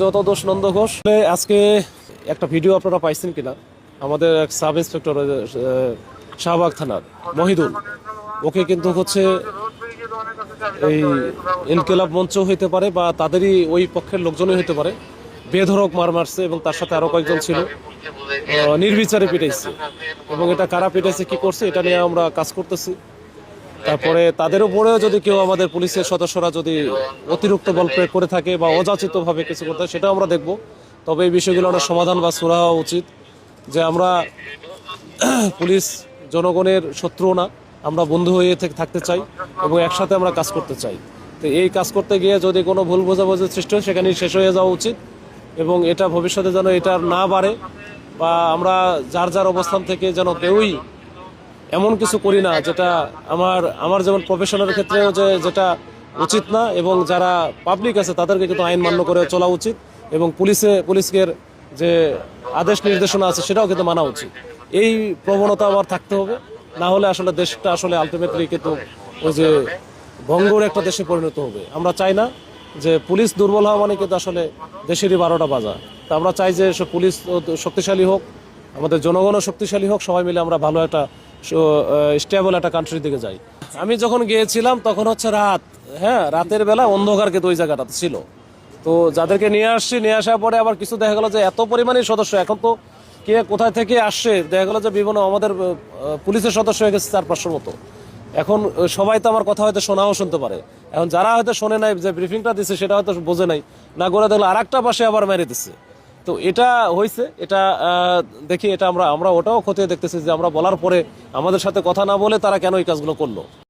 যত দোষ নন্দ ঘোষ। আজকে একটা ভিডিও আপনারা পাইছেন কিনা, আমাদের এক সাব ইন্সপেক্টর শাহবাগ থানার মহিদুল, ওকে কিন্তু হচ্ছে এই ইনকিলাব মঞ্চ হইতে পারে বা তাদেরই ওই পক্ষের লোকজনই হইতে পারে, বেধড়ক মার মারছে এবং তার সাথে আরো কয়েকজন ছিল, নির্বিচারে পিটাইছে। এবং এটা কারা পিটাইছে, কি করছে, এটা নিয়ে আমরা কাজ করতেছি। তারপরে তাদের উপরেও যদি কেউ আমাদের পুলিশের সদস্যরা যদি অতিরিক্ত বল প্রয়োগ করে থাকে বা অযাচিতভাবে কিছু করতে হয়, সেটাও আমরা দেখব। তবে এই বিষয়গুলো আমরা সমাধান বা সুরাহা হওয়া উচিত, যে আমরা পুলিশ জনগণের শত্রু না, আমরা বন্ধু হয়ে থাকতে চাই এবং একসাথে আমরা কাজ করতে চাই। তো এই কাজ করতে গিয়ে যদি কোনো ভুল বোঝাবুঝির সৃষ্টি হয়, সেখানেই শেষ হয়ে যাওয়া উচিত এবং এটা ভবিষ্যতে যেন এটা না বাড়ে, বা আমরা যার যার অবস্থান থেকে যেন কেউই এমন কিছু করি না যেটা আমার যেমন প্রফেশনের ক্ষেত্রেও যেটা উচিত না, এবং যারা পাবলিক আছে তাদেরকে কিন্তু আইন মান্য করে চলা উচিত এবং পুলিশের যে আদেশ নির্দেশনা আছে সেটাও কিন্তু মানা উচিত। এই প্রবণতা আমার থাকতে হবে, না হলে আসলে দেশটা আসলে আলটিমেটলি কিন্তু ওই যে ভঙ্গুর একটা দেশে পরিণত হবে। আমরা চাই না যে পুলিশ দুর্বল হওয়া মানে কিন্তু আসলে দেশেরই 12টা বাজা। তা আমরা চাই যে পুলিশ শক্তিশালী হোক, আমাদের জনগণও শক্তিশালী হোক, সবাই মিলে আমরা ভালো একটা স্টেবল একটা কান্ট্রির দিকে যাই। আমি যখন গিয়েছিলাম তখন হচ্ছে রাত, রাতের বেলা অন্ধকার কিন্তু ওই জায়গাটাতে ছিল। তো যাদেরকে নিয়ে আসার পরে আবার কিছু দেখা গেল যে এত পরিমাণে সদস্য, এখন তো কে কোথায় থেকে আসছে, দেখা গেল যে বিভিন্ন আমাদের পুলিশের সদস্য হয়ে গেছে 400-500 মতো। এখন সবাই তো আমার কথা হয়তো শোনাও শুনতে পারে, এখন যারা হয়তো শোনে নাই, যে ব্রিফিংটা দিচ্ছে সেটা হয়তো বোঝে নাই, না করে দেখলো আর একটা পাশে আবার মেরে দিচ্ছে। তো এটা হয়েছে, এটা দেখি, এটা আমরা ওটাও খতিয়ে দেখতেছি যে আমরা বলার পরে আমাদের সাথে কথা না বলে তারা কেন এই কাজগুলো করলো।